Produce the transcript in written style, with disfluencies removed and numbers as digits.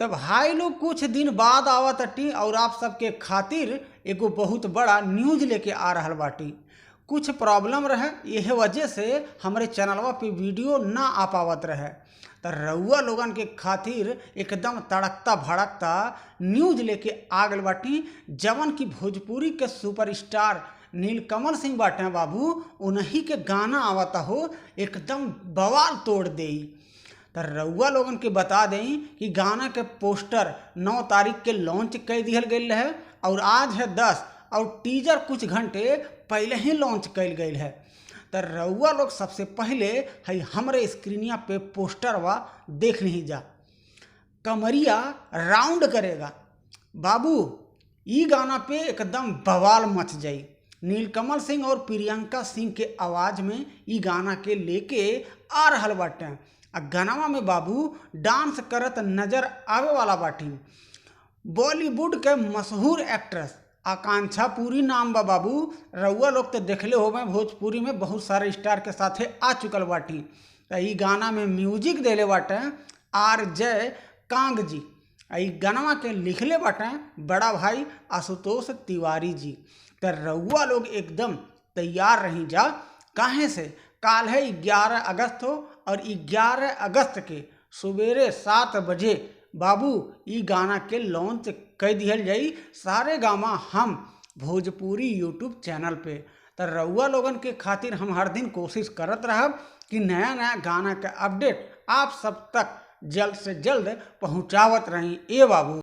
तब भाई लोग कुछ दिन बाद आवत अटी और आप सबके खातिर एगो बहुत बड़ा न्यूज लेके आ रहल बाटी। कुछ प्रॉब्लम रहे, यह वजह से हमारे चैनलवा पे वीडियो ना आ पावत रहे। तो रउआ लोगन के खातिर एकदम तड़कता भड़कता न्यूज लेके आ गल बाटी, जवन की भोजपुरी के सुपरस्टार नीलकमल सिंह बाटे बाबू, उन्हीं के गाना आवता हो, एकदम बवाल तोड़ देई। तो रउआ लोगन के बता दें कि गाना के पोस्टर 9 तारीख के लॉन्च कर दिहल गई है और आज है 10 और टीजर कुछ घंटे पहले ही लॉन्च कल गई है। तो रउआ लोग सबसे पहले है हमरे स्क्रीनिया पे पोस्टरवा देख नहीं जा। कमरिया राउंड करेगा बाबू, ई गाना पे एकदम बवाल मच जाई। नीलकमल सिंह और प्रियंका सिंह के आवाज में ई गाना के लेके आ रहल बाटे। आ गाना में बाबू डांस करत नजर आवे वाला बाटी बॉलीवुड के मशहूर एक्ट्रेस आकांक्षा पुरी नाम बा बाबू। रउआ लोग तो देखले होबे, भोजपुरी में बहुत सारे स्टार के साथे आ चुकल बाटी। तो ई गाना में म्यूजिक देले बाटे RJ कांग जी। ई गाना के लिखले बाटे बड़ा भाई आशुतोष तिवारी जी। तो रउआ लोग एकदम तैयार रही जा, काहे से काल है 11 अगस्त हो और 11 अगस्त के सवेरे 7 बजे बाबू ई गाना के लॉन्च कर दिहल जाई सारे गामा हम भोजपुरी यूट्यूब चैनल पे। तो रउआ लोगन के खातिर हम हर दिन कोशिश करत रहब कि नया नया गाना के अपडेट आप सब तक जल्द से जल्द पहुँचावत रही ए बाबू।